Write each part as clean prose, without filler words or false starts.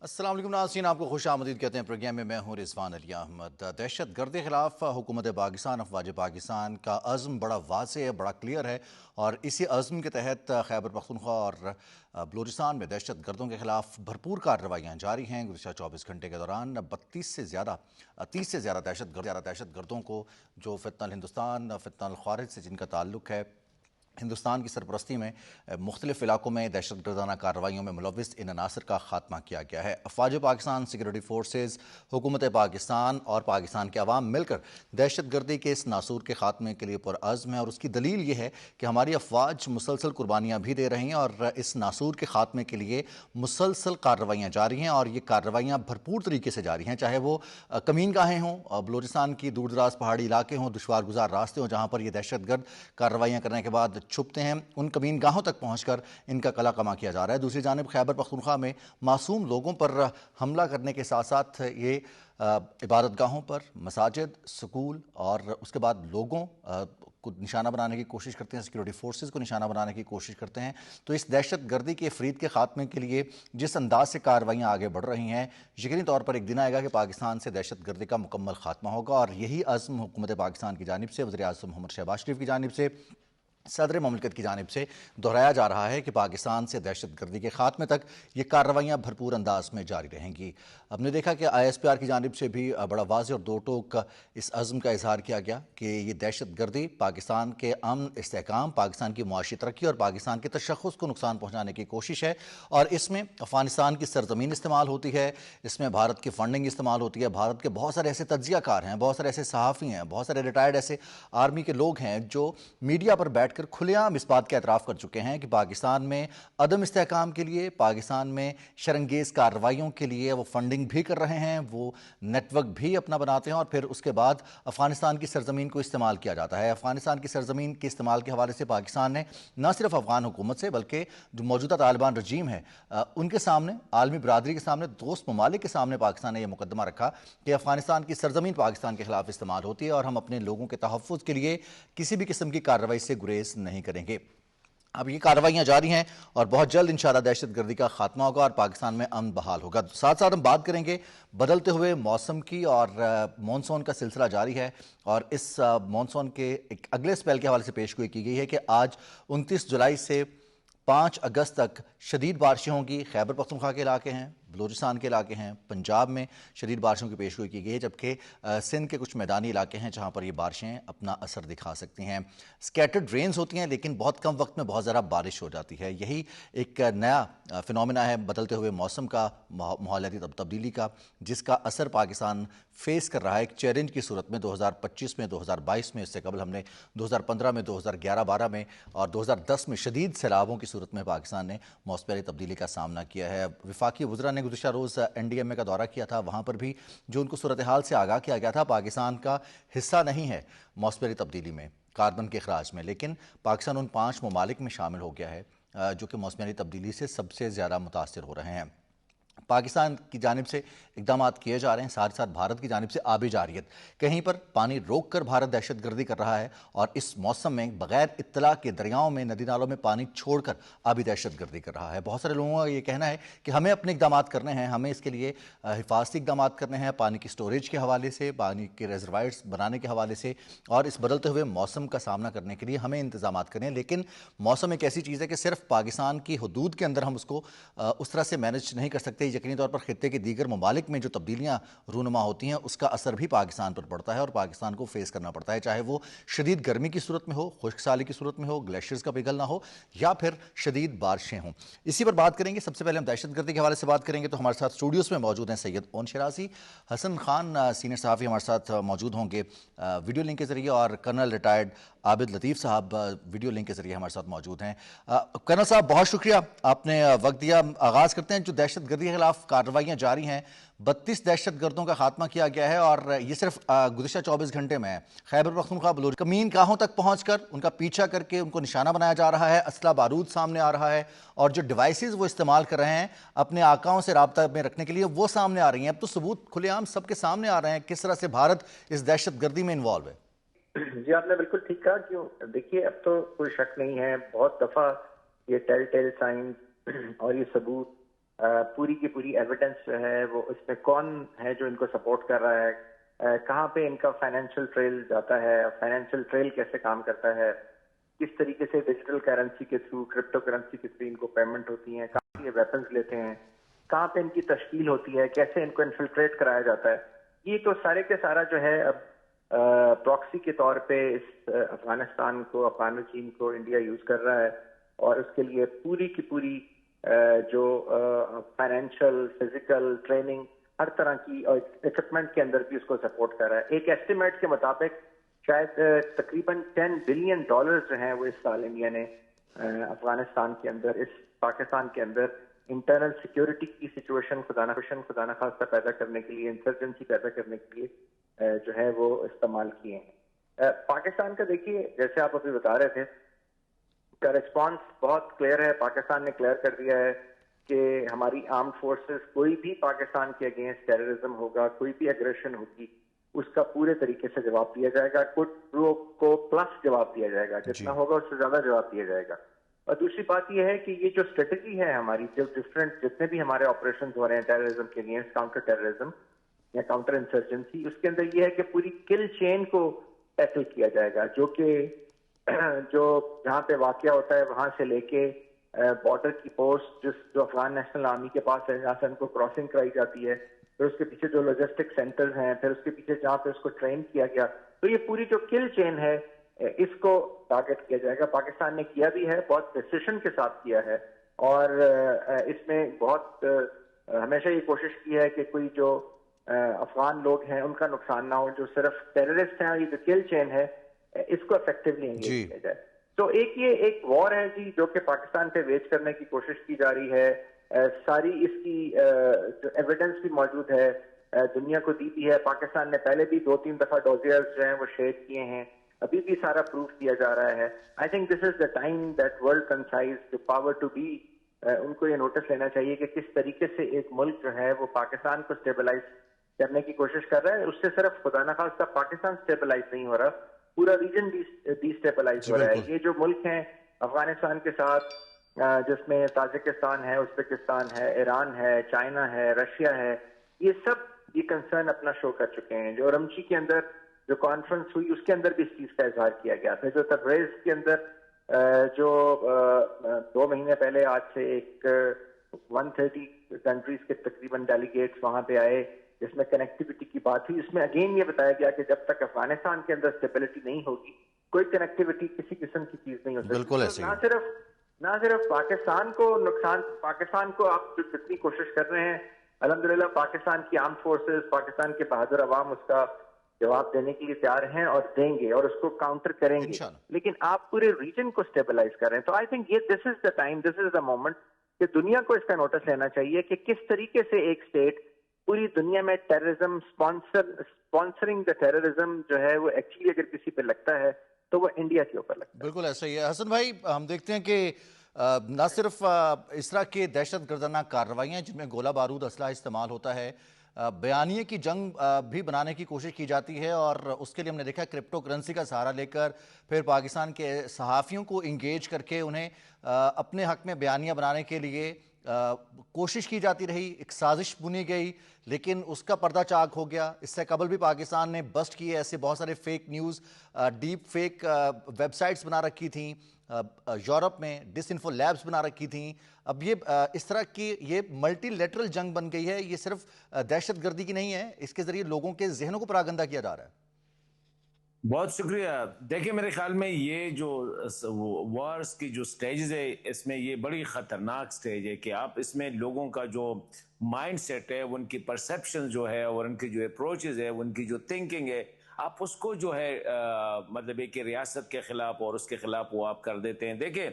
अस्सलाम वालेकुम नाज़रीन, आपको खुश आमदीद कहते हैं प्रोग्राम में। मैं हूँ रिजवान अली अहमद। दहशत गर्द के ख़िलाफ़ हुकूमत पाकिस्तान, अफवाज पाकिस्तान का अज़्म बड़ा वाज़ेह है, बड़ा क्लियर है और इसी अज़्म के तहत खैबर पख्तूनख्वा और बलूचिस्तान में दहशत गर्दों के ख़िलाफ़ भरपूर कार्रवाइयाँ जारी हैं। गुज़िश्ता 24 घंटे के दौरान 30 से ज़्यादा दहशत गर्दों को, जो फ़ितनल हिंदुस्तान, फ़ितनल ख़वारिज से जिनका ताल्लुक़ है, हिंदुस्तान की सरपरस्ती में मुख्तलिफ़ इलाकों में दहशत गर्दाना कार्रवाइयों में मुलविस इन अनासर का खात्मा किया गया है। अफवाज पाकिस्तान, सिक्योरिटी फोर्सेज, हुकूमत पाकिस्तान और पाकिस्तान के अवाम मिलकर दहशत गर्दी के इस नासूर के खात्मे के लिए पुरअज़्म है और उसकी दलील ये है कि हमारी अफवाज मुसलसल कुर्बानियाँ भी दे रही हैं और इस नासूर के खात्मे के लिए मुसलसल कार्रवाइयाँ जारी हैं और ये कार्रवाइयाँ भरपूर तरीके से जारी हैं, चाहे वो कमीन गाहें हों, बलूचिस्तान की दूर दराज पहाड़ी इलाके हों, दुश्वार गुजार रास्ते हों, जहाँ पर ये दहशत गर्द कार्रवाइयाँ करने के बाद छुपते हैं, उन कमीन गाहों तक पहुंचकर इनका कला कमा किया जा रहा है। दूसरी जानिब खैबर पख्तूनख्वा में मासूम लोगों पर हमला करने के साथ साथ ये इबादत गाहों पर, मसाजिद, स्कूल और उसके बाद लोगों को निशाना बनाने की कोशिश करते हैं, सिक्योरिटी फोर्सेस को निशाना बनाने की कोशिश करते हैं। तो इस दहशत गर्दी के फरीद के खात्मे के लिए जिस अंदाज से कार्रवाइयाँ आगे बढ़ रही हैं, यकीनी तौर पर एक दिन आएगा कि पाकिस्तान से दहशत गर्दी का मुकम्मल खात्मा होगा और यही अज़्म हुकूमत पाकिस्तान की जानिब से, वज़ीर आज़म मोहम्मद शहबाज शरीफ की जानिब से, सदर ममलिकत की जानिब से दोहराया जा रहा है कि पाकिस्तान से दहशत गर्दी के खात्मे तक ये कार्रवाइयाँ भरपूर अंदाज में जारी रहेंगी। हमने देखा कि ISPR की जानिब से भी बड़ा वाज़ेह और दो टोक इस अज़्म का इजहार किया गया कि ये दहशत गर्दी पाकिस्तान के अमन, इस्तेहकाम, पाकिस्तान की मुआशी तरक्की और पाकिस्तान के तशख़्ख़ुस को नुकसान पहुँचाने की कोशिश है और इसमें अफ़गानिस्तान की सरज़मीन इस्तेमाल होती है, इसमें भारत की फ़ंडिंग इस्तेमाल होती है। भारत के बहुत सारे ऐसे तज्ज़ियाकार हैं, बहुत सारे ऐसे सहाफ़ी हैं, बहुत सारे रिटायर्ड ऐसे आर्मी के लोग हैं जो मीडिया पर बैठ कर खुलेआम इस बात का एतराफ़ कर चुके हैं कि पाकिस्तान में अदम इस्तेहकाम के लिए, पाकिस्तान में शरंगेज़ कार्रवाइयों के लिए वो फंडिंग भी कर रहे हैं, वो नेटवर्क भी अपना बनाते हैं और फिर उसके बाद अफ़गानिस्तान की सरज़मीन को इस्तेमाल किया जाता है। अफ़गानिस्तान की सरज़मीन के इस्तेमाल के हवाले से पाकिस्तान ने न सिर्फ अफ़गान हुकूमत से बल्कि जो मौजूदा तालिबान रजीम है उनके सामने, आलमी बरादरी के सामने, दोस्त ममालिक के सामने पाकिस्तान ने यह मुकदमा रखा कि अफ़गानिस्तान की सरज़मीन पाकिस्तान के खिलाफ इस्तेमाल होती है और हम अपने लोगों के तहफ़्फ़ुज़ के लिए किसी भी किस्म की कार्रवाई से गुरेज नहीं करेंगे। अब ये कार्रवाइयाँ जारी हैं और बहुत जल्द इंशाअल्लाह दहशत गर्दी का खात्मा होगा और पाकिस्तान में अमन बहाल होगा। साथ साथ हम बात करेंगे बदलते हुए मौसम की और मानसून का सिलसिला जारी है और इस मानसून के एक अगले स्पेल के हवाले से पेशगोई की गई है कि आज 29 जुलाई से 5 अगस्त तक शदीद बारिशें होंगी। खैबर पख्तूनख्वा के इलाके हैं, बलूचिस्तान के इलाके हैं, पंजाब में शदीद बारिशों की पेशगोई की गई है, जबकि सिंध के कुछ मैदानी इलाके हैं जहाँ पर ये बारिशें अपना असर दिखा सकती हैं। स्कैटर्ड रेन्स होती हैं लेकिन बहुत कम वक्त में बहुत ज़्यादा बारिश हो जाती है। यही एक नया फिनोमेना है बदलते हुए मौसम का, माहौलियाती तब्दीली का, जिसका असर पाकिस्तान फेस कर रहा है एक चैलेंज की सूरत में। 2025 में, 2022 में, इससे कबल हमने 2015 में, 2011-12 में और 2010 में शदीद सैलाबों की सूरत में पाकिस्तान ने मौसमी तब्दीली का सामना किया है। वफाकी वज़रा ने गुज़िश्ता रोज़ NDMA का दौरा किया था, वहाँ पर भी जो उनको सूरत हाल से आगाह किया गया था, पाकिस्तान का हिस्सा नहीं है मौसमी तब्दीली में, कार्बन के अखराज में, लेकिन पाकिस्तान उन 5 ममालिक में शामिल हो गया है जो कि मौसमी तब्दीली से सबसे ज़्यादा मुतासिर हो रहे हैं। पाकिस्तान की जानिब से इकदाम किए जा रहे हैं, साथ ही साथ भारत की जानिब से आबी जारियत, कहीं पर पानी रोक कर भारत दहशत गर्दी कर रहा है और इस मौसम में बगैर इत्तला के दरियाओं में, नदी नालों में पानी छोड़कर आबी दहशत गर्दी कर रहा है। बहुत सारे लोगों का ये कहना है कि हमें अपने इकदाम करने हैं, हमें इसके लिए हिफाजती इकदाम करने हैं, पानी की स्टोरेज के हवाले से, पानी के रिजर्वायर्स बनाने के हवाले से और इस बदलते हुए मौसम का सामना करने के लिए हमें इंतजाम करने हैं। लेकिन मौसम एक ऐसी चीज़ है कि सिर्फ पाकिस्तान की हदूद के अंदर हम उसको उस तरह से मैनेज नहीं कर सकते। यकीनी तौर पर खित्ते के दीगर ममालिक में जो तब्दीलियाँ रूनुमा होती हैं उसका असर भी पाकिस्तान पर पड़ता है और पाकिस्तान को फेस करना पड़ता है, चाहे वो शदीद गर्मी की सूरत में हो, खुश्क साली की सूरत में हो, ग्लेशियर्स का पिघलना हो या फिर शदीद बारिशें हों। इसी पर बात करेंगे। सबसे पहले हम दहशत गर्दी के हवाले से बात करेंगे तो हमारे साथ स्टूडियोज़ में मौजूद हैं सैयद ओन शराजी, हसन खान सीनियर सहाफ़ी हमारे साथ मौजूद होंगे वीडियो लिंक के ज़रिए और कर्नल रिटायर्ड आबिद लतीफ़ साहब वीडियो लिंक के ज़रिए हमारे साथ मौजूद हैं। कर्नल साहब बहुत शुक्रिया, आपने वक्त दिया। आगाज़ करते हैं। जो दहशत गर्दी के खिलाफ कार्रवाइयाँ जारी हैं, 32 दहशत गर्दों का खात्मा किया गया है और ये सिर्फ गुज़िश्ता 24 घंटे में है। खैबर पख्तूनख्वा बलूच कमीन गाहों तक पहुँचकर उनका पीछा करके उनको निशाना बनाया जा रहा है, असला बारूद सामने आ रहा है और जो डिवाइसेस वो इस्तेमाल कर रहे हैं अपने आकाओं से राब्ता में रखने के लिए वो सामने आ रही हैं। अब तो सबूत खुलेआम सबके सामने आ रहे हैं किस तरह से भारत इस दहशत गर्दी में इन्वॉल्व है। जी, आपने बिल्कुल ठीक कहा। क्यों, देखिए अब तो कोई शक नहीं है, बहुत दफा ये टेल साइंस और ये सबूत پوری کی پوری ایویڈنس جو ہے وہ اس میں کون ہے جو ان کو سپورٹ کر رہا ہے، کہاں پہ ان کا فائنینشیل ٹریل جاتا ہے، فائنینشیل ٹریل کیسے کام کرتا ہے، کس طریقے سے ڈیجیٹل کرنسی کے تھرو، کرپٹو کرنسی کے تھرو ان کو پیمنٹ ہوتی ہیں، کہاں سے یہ ویپنز لیتے ہیں، کہاں پہ ان کی تشکیل ہوتی ہے، کیسے ان کو انفلٹریٹ کرایا جاتا ہے. یہ تو سارے کے سارا جو ہے اب پراکسی کے طور پہ اس افغانستان کو، افغان رجیم کو انڈیا یوز کر رہا ہے، اور اس کے لیے پوری کی پوری جو فائنینشیل، فزیکل، ٹریننگ، ہر طرح کی اکوپمنٹ کے اندر بھی اس کو سپورٹ کر رہا ہے. ایک ایسٹیمیٹ کے مطابق شاید تقریباً $10 بلین جو ہیں وہ اس سال انڈیا نے افغانستان کے اندر، اس پاکستان کے اندر انٹرنل سیکیورٹی کی سچویشن خدا نخواستہ پیدا کرنے کے لیے، انسرجنسی پیدا کرنے کے لیے جو ہے وہ استعمال کیے ہیں. پاکستان کا دیکھیے، جیسے آپ ابھی بتا رہے تھے، کا رسپانس بہت کلیئر ہے. پاکستان نے کلیئر کر دیا ہے کہ ہماری آرمڈ فورسز، کوئی بھی پاکستان کے اگینسٹ ٹیررزم ہوگا، کوئی بھی اگریشن ہوگی، اس کا پورے طریقے سے جواب دیا جائے گا. کو پلس جواب دیا جائے گا، جتنا ہوگا اس سے زیادہ جواب دیا جائے گا. اور دوسری بات یہ ہے کہ یہ جو اسٹریٹجی ہے ہماری، جو ڈفرینٹ جتنے بھی ہمارے آپریشن ہو رہے ہیں ٹیررزم کے اگینسٹ، کاؤنٹر ٹیررزم یا کاؤنٹر انسرجنسی، اس کے اندر یہ ہے کہ پوری کل چین کو ٹیکل کیا جائے گا، جو کہ جو جہاں پہ واقعہ ہوتا ہے وہاں سے لے کے بارڈر کی پوسٹ جو افغان نیشنل آرمی کے پاس ہے، جہاں سے ان کو کراسنگ کرائی جاتی ہے، پھر اس کے پیچھے جو لاجسٹک سینٹرز ہیں، پھر اس کے پیچھے جہاں پہ اس کو ٹرین کیا گیا، تو یہ پوری جو کل چین ہے اس کو ٹارگٹ کیا جائے گا. پاکستان نے کیا بھی ہے، بہت پریسیشن کے ساتھ کیا ہے، اور اس میں بہت ہمیشہ یہ کوشش کی ہے کہ کوئی جو افغان لوگ ہیں ان کا نقصان نہ ہو، جو صرف ٹیررسٹ ہیں، اور یہ جو کل چین ہے اس کو افیکٹولی انگیج کیا جائے. تو یہ ایک وار ہے جی، جو کہ پاکستان پہ ویج کرنے کی کوشش کی جا رہی ہے. ساری اس کی جو ایویڈنس بھی موجود ہے، دنیا کو دی بھی ہے. پاکستان نے پہلے بھی 2-3 دفعہ ڈوزیئرز جو ہیں وہ شیئر کیے ہیں، ابھی بھی سارا پروف دیا جا رہا ہے. I think this is the time that world concise the power to be. ان کو یہ نوٹس لینا چاہیے کہ کس طریقے سے ایک ملک جو ہے وہ پاکستان کو اسٹیبلائز کرنے کی کوشش کر رہا ہے. اس سے صرف خدا نخواستہ پاکستان اسٹیبلائز نہیں ہو رہا، پورا ریجن ڈی اسٹیبلائز ہو رہا ہے. یہ جو ملک ہیں افغانستان کے ساتھ، جس میں تاجکستان ہے، ازبکستان ہے، ایران ہے، چائنا ہے، رشیا ہے، یہ سب یہ کنسرن اپنا شو کر چکے ہیں. جو رمچی کے اندر جو کانفرنس ہوئی اس کے اندر بھی اس چیز کا اظہار کیا گیا تھا. جو تبریز کے اندر جو 2 مہینے پہلے آج سے ایک 130 کنٹریز کے تقریباً ڈیلیگیٹس وہاں پہ آئے، جس میں کنیکٹیوٹی کی بات ہوئی، اس میں اگین یہ بتایا گیا کہ جب تک افغانستان کے اندر اسٹیبلٹی نہیں ہوگی، کوئی کنیکٹیوٹی کسی قسم کی چیز نہیں ہو سکتی. بالکل ایسے ہی. نہ صرف پاکستان کو نقصان، پاکستان کو آپ جو جتنی کوشش کر رہے ہیں، الحمدللہ پاکستان کی آرم فورسز، پاکستان کے بہادر عوام اس کا جواب دینے کے لیے تیار ہیں اور دیں گے، اور اس کو کاؤنٹر کریں گے. لیکن آپ پورے ریجن کو اسٹیبلائز کر رہے ہیں. تو آئی تھنک یہ دس is the time, this is the moment کہ دنیا کو اس کا نوٹس لینا چاہیے کہ کس طریقے سے ایک اسٹیٹ پوری دنیا میں ٹیررزم اسپانسرنگ دا ٹیررزم جو ہے وہ ایکچولی اگر کسی پہ لگتا ہے تو وہ انڈیا کے اوپر لگتا ہے. بالکل ایسا ہی ہے. حسن بھائی، ہم دیکھتے ہیں کہ نہ صرف اس طرح کے دہشت گردانہ کارروائیاں جن میں گولہ بارود اسلحہ استعمال ہوتا ہے، بیانیے کی جنگ بھی بنانے کی کوشش کی جاتی ہے، اور اس کے لیے ہم نے دیکھا کرپٹو کرنسی کا سہارا لے کر پھر پاکستان کے صحافیوں کو انگیج کر کے انہیں اپنے حق میں بیانیہ بنانے کے لیے کوشش کی جاتی رہی. ایک سازش بنی گئی، لیکن اس کا پردہ چاک ہو گیا. اس سے قبل بھی پاکستان نے بسٹ کیے ایسے بہت سارے fake news, deep fake web sites بنا رکھی تھیں یورپ میں، ڈس انفو لیبس بنا رکھی تھیں. اب یہ اس طرح کی یہ ملٹی لیٹرل جنگ بن گئی ہے. یہ صرف دہشت گردی کی نہیں ہے، اس کے ذریعے لوگوں کے ذہنوں کو پراگندہ کیا جا رہا ہے. بہت شکریہ. دیکھیں، میرے خیال میں یہ جو وارز کی جو سٹیجز ہے، اس میں یہ بڑی خطرناک سٹیج ہے کہ آپ اس میں لوگوں کا جو مائنڈ سیٹ ہے، ان کی پرسیپشن جو ہے، اور ان کی جو اپروچز ہے، ان کی جو تھنکنگ ہے، آپ اس کو جو ہے مطلب ایک ریاست کے خلاف اور اس کے خلاف وہ آپ کر دیتے ہیں. دیکھیں،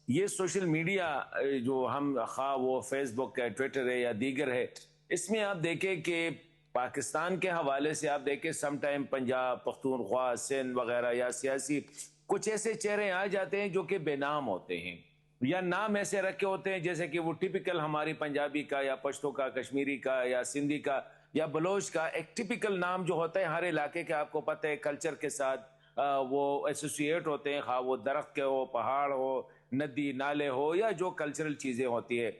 یہ سوشل میڈیا جو ہم خواہ وہ فیس بک ہے، ٹویٹر ہے یا دیگر ہے، اس میں آپ دیکھیں کہ پاکستان کے حوالے سے آپ دیکھیں سم ٹائم پنجاب، پختونخوا، سندھ وغیرہ یا سیاسی کچھ ایسے چہرے آ جاتے ہیں جو کہ بے نام ہوتے ہیں، یا نام ایسے رکھے ہوتے ہیں جیسے کہ وہ ٹیپیکل ہماری پنجابی کا یا پشتو کا، کشمیری کا یا سندھی کا یا بلوچ کا ایک ٹیپیکل نام جو ہوتا ہے ہر علاقے کے، آپ کو پتہ ہے کلچر کے ساتھ وہ ایسوسیٹ ہوتے ہیں، خواہ وہ درخت کے ہو، پہاڑ ہو، ندی نالے ہو، یا جو کلچرل چیزیں ہوتی ہے.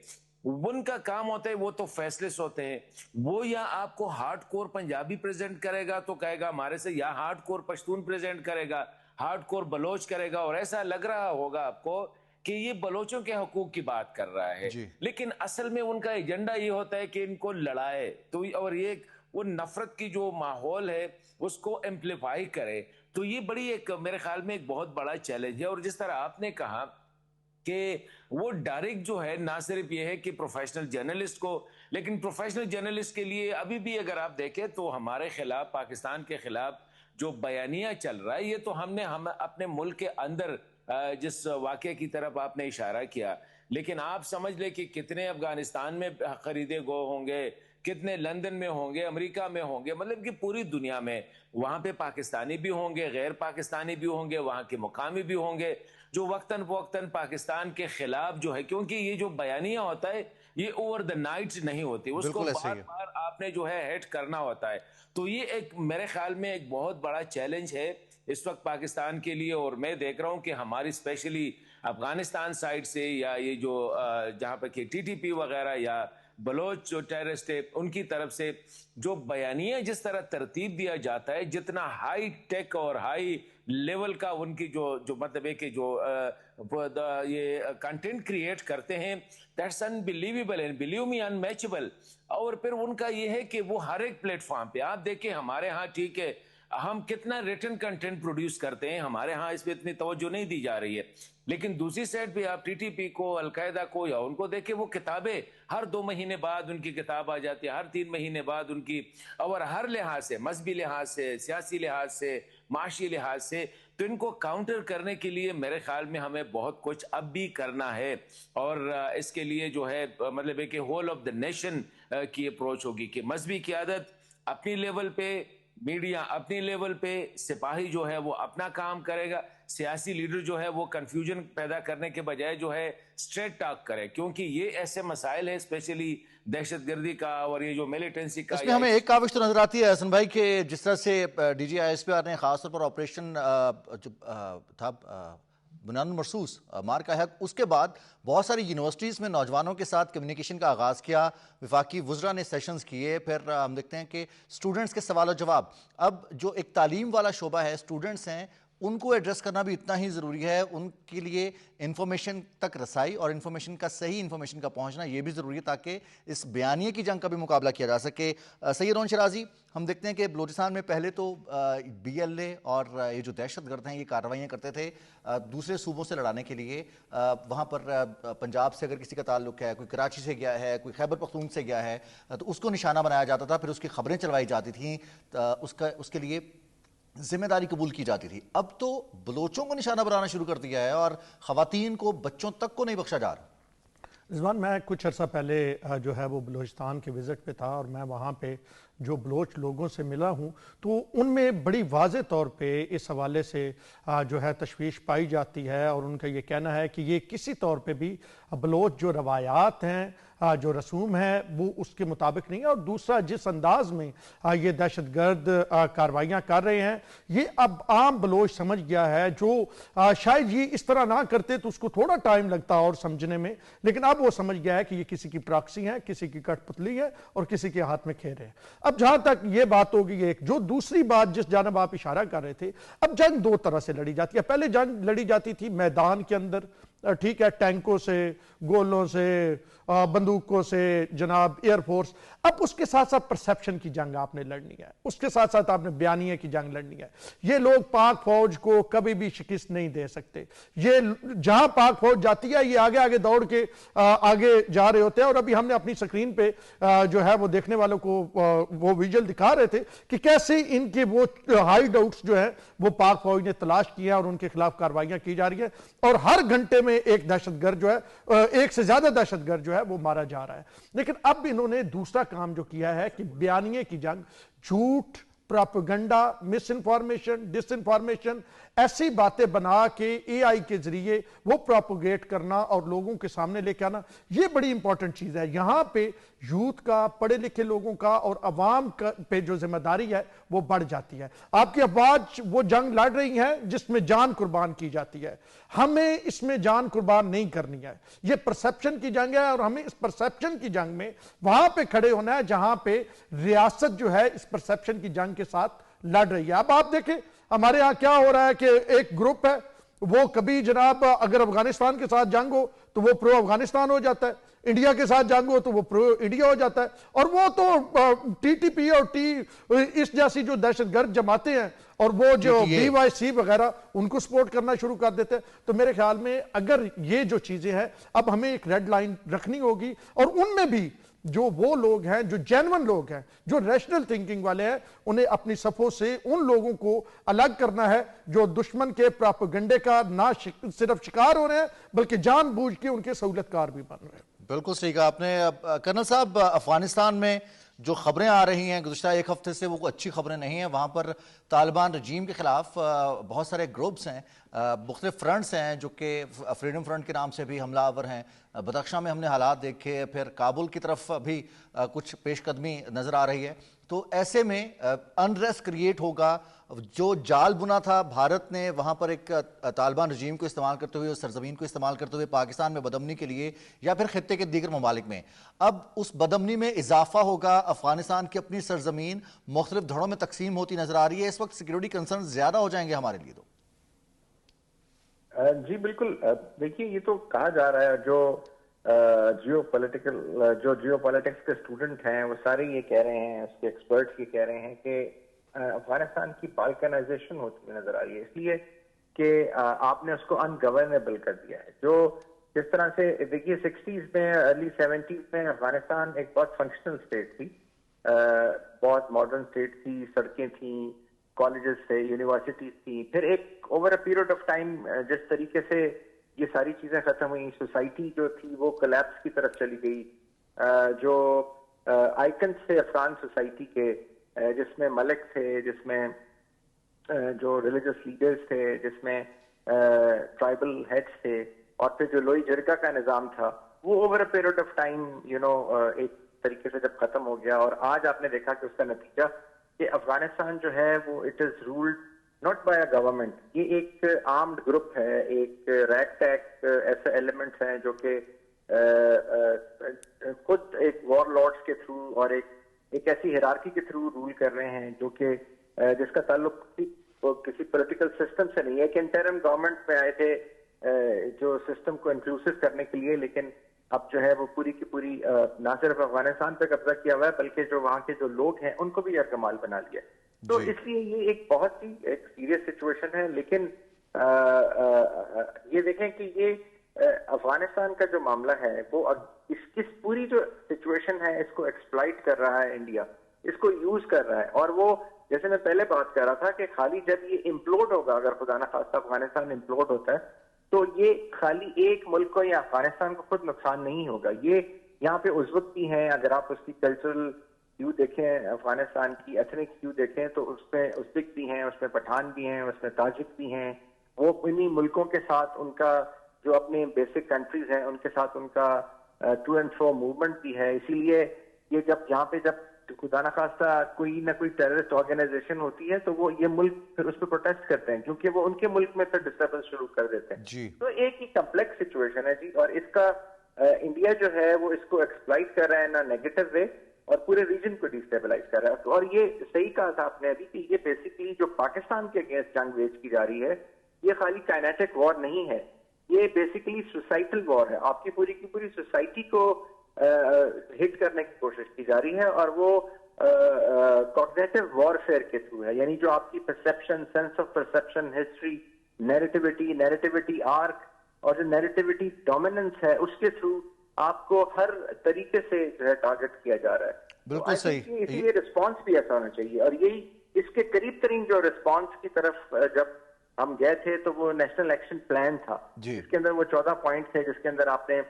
उनका काम होता है वो तो फैसलेस होते हैं। वो या आपको हार्ड कोर पंजाबी प्रेजेंट करेगा तो कहेगा हमारे से, या हार्ड कोर पश्तून प्रेजेंट करेगा, हार्ड कोर बलोच करेगा, और ऐसा लग रहा होगा आपको कि ये बलोचों के हकूक की बात कर रहा है, लेकिन असल में उनका एजेंडा ये होता है कि इनको लड़ाए, तो और ये वो नफरत की जो माहौल है उसको एम्पलीफाई करे। तो ये बड़ी एक मेरे ख्याल में एक बहुत बड़ा चैलेंज है। और जिस तरह आपने कहा कि वो डायरेक्ट जो है ना सिर्फ ये है कि प्रोफेशनल जर्नलिस्ट को, लेकिन प्रोफेशनल जर्नलिस्ट के लिए अभी भी अगर आप देखें तो हमारे खिलाफ, पाकिस्तान के खिलाफ जो बयानिया चल रहा है, ये तो हम अपने मुल्क के अंदर जिस वाक़े की तरफ आपने इशारा किया, लेकिन आप समझ ले कि कितने अफगानिस्तान में खरीदे गो होंगे, कितने लंदन में होंगे, अमेरिका में होंगे, मतलब कि पूरी दुनिया में वहां पे पाकिस्तानी भी होंगे, गैर पाकिस्तानी भी होंगे, वहां के मुकामी भी होंगे, जो वक्तन फवक्तन पाकिस्तान के खिलाफ जो है, क्योंकि ये जो बयानिया होता है ये ओवर द नाइट नहीं होती, उसको बार बार आपने जो है हेड करना होता है। तो ये एक मेरे ख्याल में एक बहुत बड़ा चैलेंज है इस वक्त पाकिस्तान के लिए। और मैं देख रहा हूं कि हमारी स्पेशली अफगानिस्तान साइड से, या ये जो जहां पर कि टीटीपी वगैरह या बलोच जो टेररिस्ट है उनकी तरफ से जो बयानिया जिस तरह तरतीब दिया जाता है, जितना हाई टेक और हाई लेवल का उनकी जो मतलब है कि जो ये कंटेंट क्रिएट करते हैं, that's unbelievable and believe me unmatchable. और फिर उनका ये है कि वो हर एक प्लेटफॉर्म पे, आप देखिए हमारे यहाँ ठीक है हम कितना रिटन कंटेंट प्रोड्यूस करते हैं, हमारे यहाँ इस पे इतनी तवज्जो नहीं दी जा रही है, लेकिन दूसरी साइड पे आप टीटीपी को, अलकायदा को या उनको देखें, वो किताबें हर 2 महीने बाद उनकी किताब आ जाती है, हर 3 महीने बाद उनकी, और हर लिहाज से, मजहबी लिहाज से, सियासी लिहाज से, माशी लिहाज से, तो इनको काउंटर करने के लिए मेरे ख्याल में हमें बहुत कुछ अब भी करना है। और इसके लिए जो है मतलब है कि होल ऑफ द नेशन की अप्रोच होगी कि मजहबी क़यादत अपनी लेवल पे, मीडिया अपनी लेवल पे, सिपाही जो है वो अपना काम करेगा, सियासी लीडर जो है वो कंफ्यूजन पैदा करने के बजाय जो है स्ट्रेट टॉक करे, क्योंकि ये ऐसे मसाइल है स्पेशली दहशतगर्दी का और ये जो मिलिटेंसी का। इसमें हमें एक काविश तो नजर आती है हसन भाई कि जिस तरह से DGISPR ने खासतौर पर ऑपरेशन था बुनियानुल मरसूस मार का हक, उसके बाद बहुत सारी यूनिवर्सिटीज़ में नौजवानों के साथ कम्युनिकेशन का आगाज़ किया, वफाकी वज़रा ने सेशंस किए, फिर हम देखते हैं कि स्टूडेंट्स के सवाल जवाब, अब जो एक तालीम वाला शोबा है, स्टूडेंट्स हैं उनको एड्रेस करना भी इतना ही ज़रूरी है, उनके लिए इन्फॉर्मेशन तक रसाई और इन्फॉर्मेशन का सही इन्फॉर्मेशन का पहुंचना ये भी ज़रूरी है ताकि इस बयानिए की जंग का भी मुकाबला किया जा सके। सैयद रोन शराजी, हम देखते हैं कि बलूचिस्तान में पहले तो BLA और ये जो दहशतगर्द हैं ये कार्रवाइयाँ करते थे दूसरे सूबों से लड़ाने के लिए, वहाँ पर पंजाब से अगर किसी का ताल्लुक है, कोई कराची से गया है, कोई खैबर पख्तून से गया है, तो उसको निशाना बनाया जाता था, फिर उसकी खबरें चलवाई जाती थीं, उसके लिए जिम्मेदारी कबूल की जाती थी। अब तो बलोचों को निशाना बनाना शुरू कर दिया है और ख़वातीन को, बच्चों तक को नहीं बख्शा जा रहा। रिजवान, मैं कुछ अर्सा पहले जो है वो बलूचिस्तान के विज़िट पे था और मैं वहाँ पे जो बलोच लोगों से मिला हूँ तो उनमें बड़ी वाज़े तौर पे इस हवाले से जो है तशवीश पाई जाती है, और उनका ये कहना है कि ये किसी तौर पे भी बलोच जो रवायात हैं, जो रसूम है वो उसके मुताबिक नहीं है। और दूसरा, जिस अंदाज में ये दहशतगर्द कार्रवाइयाँ कर रहे हैं, ये अब आम बलोच समझ गया है, जो शायद ये इस तरह ना करते तो उसको थोड़ा टाइम लगता और समझने में, लेकिन अब वो समझ गया है कि ये किसी की प्रॉक्सी है, किसी की कठपुतली है और किसी के हाथ में खेल है। अब जहां तक ये बात होगी, एक जो दूसरी बात जिस जानब आप इशारा कर रहे थे, अब जंग 2 तरह से लड़ी जाती है। पहले जंग लड़ी जाती थी मैदान के अंदर, ठीक है, टैंकों से, गोलों से, बंदूकों से, जनाब एयरफोर्स। अब उसके साथ साथ परसेप्शन की जंग आपने लड़नी है, उसके साथ साथ आपने बयानिए की जंग लड़नी है। ये लोग पाक फौज को कभी भी शिकस्त नहीं दे सकते। ये जहां पाक फौज जाती है ये आगे आगे दौड़ के आगे जा रहे होते हैं। और अभी हमने अपनी स्क्रीन पे जो है वो देखने वालों को वो विजुअल दिखा रहे थे कि कैसे इनके वो हाइड आउट्स जो है वो पाक फौज ने तलाश किया और उनके खिलाफ कार्रवाइयां की जा रही है, और हर घंटे में एक दहशतगर्द जो है, एक से ज्यादा दहशतगर्द जो है वो मारा जा रहा है। लेकिन अब इन्होंने दूसरा काम जो किया है कि बयानिए की जंग, झूठ, propaganda, misinformation, disinformation, ऐसी बातें बना के एआई के जरिए वो प्रोपोगेट करना और लोगों के सामने लेके आना, ये बड़ी इंपॉर्टेंट चीज़ है। यहाँ पे यूथ का, पढ़े लिखे लोगों का और अवाम पे जो जिम्मेदारी है वो बढ़ जाती है। आपकी आवाज वो जंग लड़ रही है जिसमें जान कुर्बान की जाती है, हमें इसमें जान कुर्बान नहीं करनी है। ये परसेप्शन की जंग है और हमें इस परसेप्शन की जंग में वहां पे खड़े होना है जहां पे रियासत जो है इस परसेप्शन की जंग के साथ लड़ रही है। अब आप देखें हमारे यहां क्या हो रहा है कि एक ग्रुप है, वो कभी जनाब अगर अफगानिस्तान के साथ जंग हो तो वो प्रो अफगानिस्तान हो जाता है, इंडिया के साथ जंग हो तो वो प्रो इंडिया हो जाता है, और वो तो टीटीपी और इस जैसी जो दहशतगर्द जमाते हैं और वो जो BYC वगैरह उनको सपोर्ट करना शुरू कर देते हैं। तो मेरे ख्याल में अगर ये जो चीजें हैं अब हमें एक रेड लाइन रखनी होगी, और उनमें भी जो वो लोग हैं, जो जेन्युइन लोग हैं, जो रैशनल थिंकिंग वाले हैं, उन्हें अपनी सफों से उन लोगों को अलग करना है जो दुश्मन के प्रोपेगेंडे का ना सिर्फ शिकार हो रहे हैं बल्कि जानबूझ के उनके सहूलतकार भी बन रहे हैं। बिल्कुल सही कहा आपने। कर्नल साहब, अफगानिस्तान में जो खबरें आ रही हैं गुज़श्ता एक हफ्ते से, वो अच्छी खबरें नहीं हैं। वहाँ पर तालिबान रजीम के ख़िलाफ़ बहुत सारे ग्रुप्स हैं, मुख्तलिफ फ्रंट्स हैं जो कि फ्रीडम फ्रंट के नाम से भी हमलावर हैं। बदख्शां में हमने हालात देखे, फिर काबुल की तरफ भी कुछ पेशकदमी नज़र आ रही है। तो ऐसे में अनरेस्ट क्रिएट होगा। जो जाल बुना था भारत ने वहाँ पर एक तालिबान रजीम को इस्तेमाल करते हुए, उस सरजमीन को इस्तेमाल करते हुए पाकिस्तान में बदमनी के लिए या फिर खित्ते के दीगर ममालिक में, अब उस बदमनी में इजाफा होगा। अफगानिस्तान की अपनी सरजमीन मुख्तलिफ धड़ों में तकसीम होती नजर आ रही है। इस वक्त सिक्योरिटी कंसर्न ज्यादा हो जाएंगे हमारे लिए। तो जी बिल्कुल, देखिए ये तो कहा जा रहा है, जो जियोपॉलिटिक्स के स्टूडेंट हैं वो सारे ये कह रहे हैं, उसके एक्सपर्ट्स ये कह रहे हैं कि अफगानिस्तान की बाल्कनाइजेशन होती नजर आ रही है, इसलिए कि आपने उसको अनगवर्नेबल कर दिया है। जो जिस तरह से देखिए 60s में, अर्ली 70s में अफगानिस्तान एक बहुत फंक्शनल स्टेट थी, बहुत मॉडर्न स्टेट थी, सड़कें थी, कॉलेजेस थे, यूनिवर्सिटीज थी। फिर एक over a period of time जिस तरीके से ये सारी चीजें खत्म हुई, सोसाइटी जो थी वो कोलैप्स की तरफ चली गई। जो आइकन्स थे अफगान सोसाइटी के, जिसमें मलिक थे, जिसमें जो रिलीजियस लीडर्स थे, जिसमें ट्राइबल हेड्स थे, और फिर जो लोई जरगा का निजाम था, वो over a period of time एक तरीके से जब खत्म हो गया, और आज आपने देखा कि उसका नतीजा कि अफगानिस्तान जो है वो it is ruled not by a government. ये एक आर्म्ड ग्रुप है, एक रैग टैग ऐसे एलिमेंट्स हैं जो कि खुद एक वॉर लॉर्ड्स के थ्रू और एक ऐसी हिरार्की के थ्रू रूल कर रहे हैं जो कि जिसका ताल्लुक किसी पॉलिटिकल सिस्टम से नहीं है। एक इंटरिम गवर्नमेंट में आए थे जो सिस्टम को इंक्लूसिव करने के लिए, लेकिन अब जो है वो पूरी की पूरी ना सिर्फ अफगानिस्तान पे कब्जा किया हुआ है बल्कि जो वहां के जो लोग हैं उनको भी यरगमाल बना लिया। तो इसलिए ये एक बहुत ही एक सीरियस सिचुएशन है। लेकिन ये देखें कि ये अफगानिस्तान का जो मामला है वो इस पूरी जो सिचुएशन है इसको एक्सप्लॉइट कर रहा है इंडिया, इसको यूज कर रहा है। और वो जैसे मैं पहले बात कर रहा था कि खाली जब ये इम्प्लोड होगा, अगर खुदा न खास्ता अफगानिस्तान इम्प्लोड होता है, तो ये खाली एक मुल्क को या अफगानिस्तान को खुद नुकसान नहीं होगा। ये यहाँ पे उज़्बेक भी हैं, अगर आप उसकी कल्चरल ह्यू देखें, अफगानिस्तान की एथनिक ह्यू देखें तो उसमें उज़्बेक भी हैं, उसमें पठान भी हैं, उसमें ताजिक भी हैं। वो इन्हीं मुल्कों के साथ उनका जो अपने बेसिक कंट्रीज हैं उनके साथ उनका टू एंड फ्रो मूवमेंट भी है। इसीलिए ये जब यहाँ पे जब खुदा न खास्ता कोई ना कोई टेररिस्ट ऑर्गेनाइजेशन होती है तो वो ये मुल्क फिर उस पर प्रोटेस्ट करते हैं, क्योंकि वो उनके मुल्क में फिर डिस्टर्बेंस शुरू कर देते हैं। तो एक ही कम्प्लेक्स सिचुएशन है जी, और इसका इंडिया जो है वो इसको एक्सप्लॉइट कर रहा है ना नेगेटिव वे, और पूरे रीजन को डिस्टेबलाइज कर रहा है। और ये सही कहा था आपने अभी कि ये बेसिकली जो पाकिस्तान के अगेंस्ट जंग वेज की जा रही है, ये खाली काइनेटिक वॉर नहीं है, ये बेसिकली सोसाइटल वॉर है। आपकी पूरी की पूरी सोसाइटी को हिट करने की कोशिश की जा रही है, और वो कॉग्निटिव वॉरफेयर के थ्रू है। यानी जो आपकी perception, sense of perception, history, narrativity arc और जो नैरेटिविटी डोमिनेंस है, उसके थ्रू आपको हर तरीके से जो है टारगेट किया जा रहा है। बिल्कुल सही। इसलिए रिस्पॉन्स भी ऐसा होना चाहिए, और यही इसके करीब तरीन जो रिस्पॉन्स की तरफ जब हम गए थे तो वो नेशनल एक्शन प्लान था, जिसके अंदर वो 14 पॉइंट थे, जिसके अंदर आपने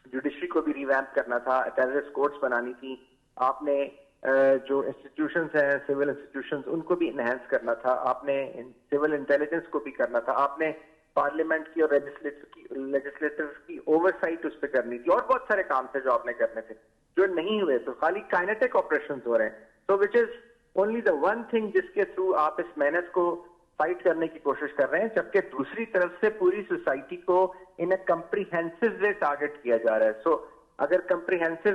जुडिशरी को भी रिवैम्प करना था, टेररिस्ट कोर्ट्स बनानी थी, आपने جو انسٹیٹیوشنز ہیں سول انسٹیٹیوشنز ان کو بھی انہینس کرنا تھا، آپ نے سول انٹیلیجنس کو بھی کرنا تھا، آپ نے پارلیمنٹ کی اور لیجسلیٹر کی اوورسائٹ اس پہ کرنی تھی، اور بہت سارے کام تھے جو آپ نے کرنے تھے جو نہیں ہوئے. تو خالی کائنیٹک آپریشنز ہو رہے ہیں. So which is only the one thing جس کے تھرو آپ اس مینس کو فائٹ کرنے کی کوشش کر رہے ہیں، جبکہ دوسری طرف سے پوری سوسائٹی کو ان اے کمپریہنسو وے ٹارگٹ کیا جا رہا ہے. سو اگر کمپریہنسو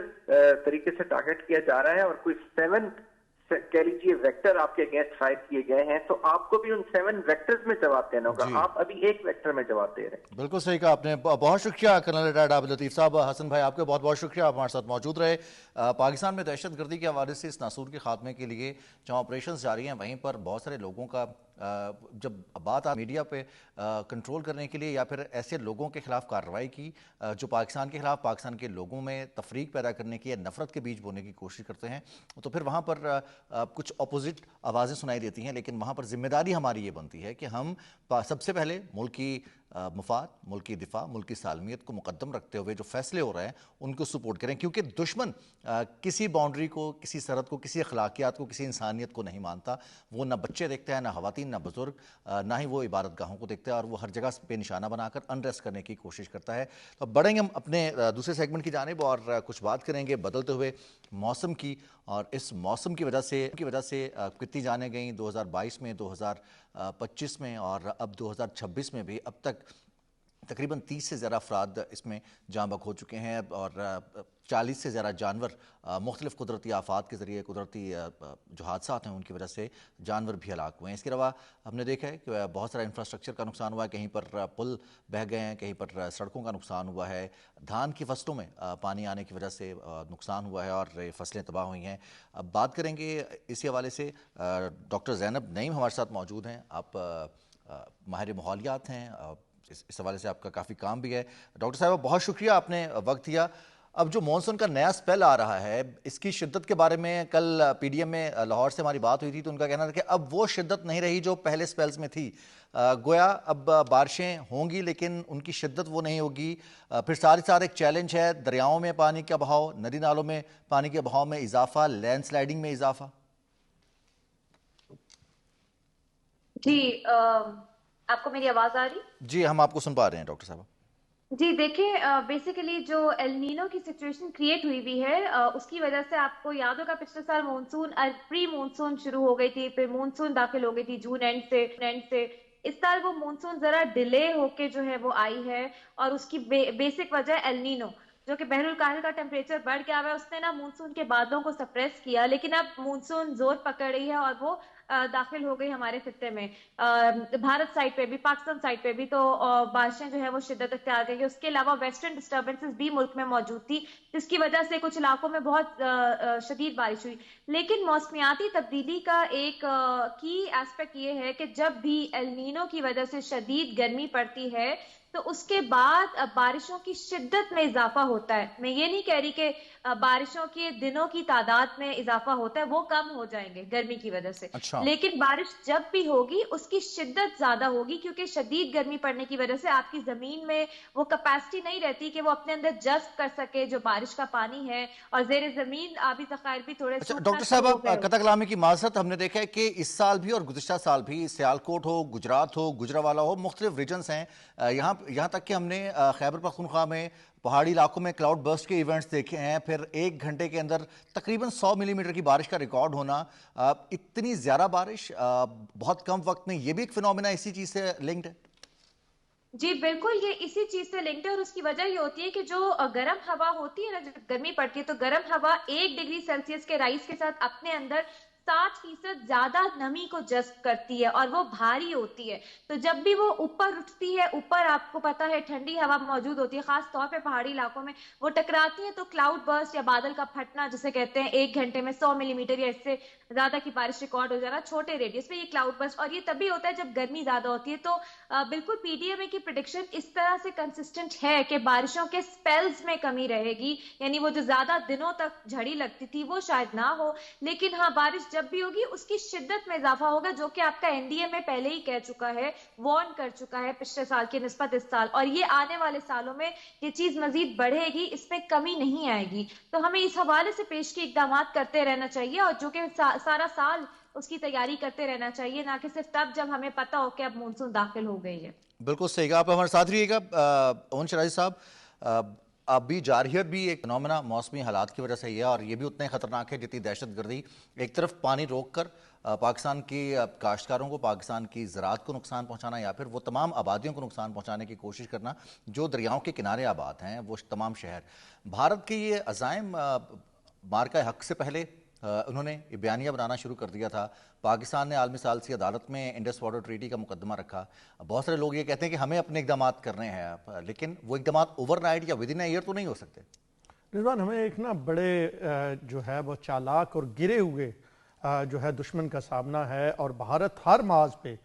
طریقے سے ٹارگٹ کیا جا رہا ہے اور کوئی 7 کہہ لیجیے ویکٹر آپ کے اگینسٹ فائر کیے گئے ہیں، تو آپ کو بھی ان 7 ویکٹرز میں جواب دینا ہوگا. آپ ابھی ایک ویکٹر میں جواب دے رہے ہیں. بالکل صحیح کہا آپ نے. بہت شکریہ کرنل ریٹائرڈ عابد لطیف صاحب. حسن بھائی آپ کے بہت بہت شکریہ، آپ ہمارے ساتھ موجود رہے. پاکستان میں دہشت گردی کے حوالے سے اس ناسور کے خاتمے کے لیے جہاں آپریشنز جاری ہیں، وہیں پر بہت سارے لوگوں کا جب بات میڈیا پہ کنٹرول کرنے کے لیے یا پھر ایسے لوگوں کے خلاف کارروائی کی جو پاکستان کے خلاف پاکستان کے لوگوں میں تفریق پیدا کرنے کی یا نفرت کے بیج بونے کی کوشش کرتے ہیں، تو پھر وہاں پر کچھ اپوزٹ آوازیں سنائی دیتی ہیں. لیکن وہاں پر ذمہ داری ہماری یہ بنتی ہے کہ ہم سب سے پہلے ملک کی مفاد، ملک کی دفاع، ملک کی سالمیت کو مقدم رکھتے ہوئے جو فیصلے ہو رہے ہیں ان کو سپورٹ کریں، کیونکہ دشمن کسی باؤنڈری کو، کسی سرحد کو، کسی اخلاقیات کو، کسی انسانیت کو نہیں مانتا. وہ نہ بچے دیکھتا ہے، نہ خواتین، نہ بزرگ، نہ ہی وہ عبادت گاہوں کو دیکھتا ہے، اور وہ ہر جگہ پہ نشانہ بنا کر انریسٹ کرنے کی کوشش کرتا ہے. تو بڑھیں گے ہم اپنے دوسرے سیگمنٹ کی جانب اور کچھ بات کریں گے بدلتے ہوئے موسم کی. اور اس موسم کی وجہ سے کتنی جانیں گئیں 2022 میں، 2025 میں اور اب 2026 میں بھی. اب تک تقریباً 30 سے زیادہ افراد اس میں جاں بحق ہو چکے ہیں اور 40 سے زیادہ جانور مختلف قدرتی آفات کے ذریعے، قدرتی جو حادثات ہیں ان کی وجہ سے جانور بھی ہلاک ہوئے ہیں. اس کے علاوہ ہم نے دیکھا ہے کہ بہت سارا انفراسٹرکچر کا نقصان ہوا ہے، کہیں پر پل بہہ گئے ہیں، کہیں پر سڑکوں کا نقصان ہوا ہے، دھان کی فصلوں میں پانی آنے کی وجہ سے نقصان ہوا ہے اور فصلیں تباہ ہوئی ہیں. اب بات کریں گے اسی حوالے سے. ڈاکٹر زینب نعیم ہمارے ساتھ موجود ہیں. آپ ماہر ماحولیات ہیں، اس حوالے سے آپ کا کافی کام بھی ہے. ڈاکٹر صاحب بہت شکریہ آپ نے وقت دیا. اب جو مانسون کا نیا سپیل آ رہا ہے، اس کی شدت کے بارے میں کل پی ڈی ایم میں لاہور سے ہماری بات ہوئی تھی تو ان کا کہنا تھا کہ اب وہ شدت نہیں رہی جو پہلے سپیلز میں تھی. گویا اب بارشیں ہوں گی لیکن ان کی شدت وہ نہیں ہوگی. پھر سارے ایک چیلنج ہے، دریاؤں میں پانی کا بہاؤ، ندی نالوں میں پانی کے بہاؤ میں اضافہ، لینڈ سلائڈنگ میں اضافہ. جی آپ کو میری آواز آ رہی؟ جی ہم آپ کو سن پا رہے ہیں ڈاکٹر صاحب. جی دیکھیں، بیسیکلی جو ایل نینو کی سچویشن کریٹ ہوئی ہے اس کی وجہ سے آپ کو یاد ہوگا پچھلے سال مونسون پری مونسون شروع ہو گئی تھی، پھر مونسون داخل ہو گئی تھی جون اینڈ سے. اس سال وہ مونسون ذرا ڈیلے ہو کے جو ہے وہ آئی ہے، اور اس کی بیسک وجہ ایل نینو جو کہ بحر الکاہل کا ٹیمپریچر بڑھ کے آیا ہے، اس نے نا مونسون کے بادلوں کو سپریس کیا. لیکن اب مونسون زور پکڑ رہی ہے اور وہ داخل ہو گئی ہمارے خطے میں، بھارت سائڈ پہ بھی، پاکستان سائڈ پہ بھی. تو بارشیں جو ہے وہ شدت اختیار کریں گے. اس کے علاوہ ویسٹرن ڈسٹربنسز بھی ملک میں موجود تھی جس کی وجہ سے کچھ علاقوں میں بہت شدید بارش ہوئی. لیکن موسمیاتی تبدیلی کا ایک کی ایسپیکٹ یہ ہے کہ جب بھی ایل نینو کی وجہ سے شدید گرمی پڑتی ہے تو اس کے بعد بارشوں کی شدت میں اضافہ ہوتا ہے. میں یہ نہیں کہہ رہی کہ بارشوں کے دنوں کی تعداد میں اضافہ ہوتا ہے، وہ کم ہو جائیں گے گرمی کی وجہ سے. لیکن بارش جب بھی ہوگی اس کی شدت زیادہ ہوگی، کیونکہ شدید گرمی پڑنے کی وجہ سے آپ کی زمین میں وہ کیپیسٹی نہیں رہتی کہ وہ اپنے اندر جذب کر سکے جو بارش کا پانی ہے، اور زیر زمین آبی ذخائر بھی تھوڑے ڈاکٹر صاحب قطع کلامی کی معذرت. ہم نے دیکھا ہے کہ اس سال بھی اور گزشتہ سال بھی سیالکوٹ ہو، گجرات ہو، گجراوالا ہو، مختلف ریجنز ہیں یہاں تک کہ ہم نے خیبر پختونخوا میں پہاڑی علاقوں میں کلاؤڈ برسٹ کے ایونٹس دیکھے ہیں. پھر 1 گھنٹے کے اندر تقریباً 100 ملی میٹر کی بارش کا ریکارڈ ہونا. اتنی زیادہ بارش بہت کم وقت میں، یہ بھی ایک فینومینا اسی چیز سے لنکڈ ہے؟ جی بالکل، یہ اسی چیز سے لنکڈ ہے، اور اس کی وجہ یہ ہوتی ہے کہ جو گرم ہوا ہوتی ہے نا، جب گرمی پڑتی ہے تو گرم ہوا 1 ڈگری سیلسیس کے رائز کے ساتھ اپنے اندر 60% زیادہ نمی کو جذب کرتی ہے اور وہ بھاری ہوتی ہے. تو جب بھی وہ اوپر اٹھتی ہے، اوپر آپ کو پتا ہے ٹھنڈی ہوا موجود ہوتی ہے، خاص طور پہ پہاڑی علاقوں میں وہ ٹکراتی ہے تو کلاؤڈ برسٹ یا بادل کا پھٹنا جسے کہتے ہیں، 1 گھنٹے میں 100 ملی میٹر یا اس سے زیادہ کی بارش ریکارڈ ہو جانا چھوٹے ریڈیس میں، یہ کلاؤڈ برسٹ. اور یہ تبھی ہوتا ہے جب گرمی زیادہ ہوتی ہے. تو بالکل پی ڈی ایم اے کی پریڈکشن اس طرح سے کنسسٹنٹ ہے کہ بارشوں کے سپیلز میں کمی رہے گی، یعنی وہ جو زیادہ دنوں تک جھڑی لگتی تھی وہ شاید نہ ہو، لیکن ہاں بارش जब भी होगी उसकी शिद्दत में इजाफा होगा, जो कि आपका एनडीए में पहले ही कह चुका है, वार्न कर चुका है पिछले साल की निस्बत इस साल, और ये आने वाले सालों में ये चीज मजीद बढ़ेगी, इसमें कमी नहीं आएगी। तो हमें इस हवाले से पेश के इकदाम करते रहना चाहिए, और जो कि सारा साल उसकी तैयारी करते रहना चाहिए, ना कि सिर्फ तब जब हमें पता हो कि अब मानसून दाखिल हो गई है। बिल्कुल सही कहा। आप हमारे साथ रहिएगा। ओन शराजी साहब, अभी जारहियत भी एक फिनोमेना मौसमी हालात की वजह से ही है, और ये भी उतना ही खतरनाक है जितनी दहशतगर्दी। एक तरफ पानी रोक कर पाकिस्तान की काश्तकारों को, पाकिस्तान की ज़राअत को नुकसान पहुंचाना, या फिर वो तमाम आबादियों को नुकसान पहुंचाने की कोशिश करना जो दरियाओं के किनारे आबाद हैं, वो तमाम शहर। भारत के ये अज़ाइम मार्का हक से पहले उन्होंने ये बयानिया बनाना शुरू कर दिया था। पाकिस्तान ने आलमी सालसी अदालत में इंडस वाटर ट्रीटी का मुकदमा रखा। बहुत सारे लोग ये कहते हैं कि हमें अपने इकदाम करने हैं, लेकिन वो इकदाम ओवरनाइट या विद इन अ ईयर तो नहीं हो सकते। रिजवान, हमें एक ना बड़े जो है वो चालाक और गिरे हुए जो है दुश्मन का सामना है, और भारत हर माज पे,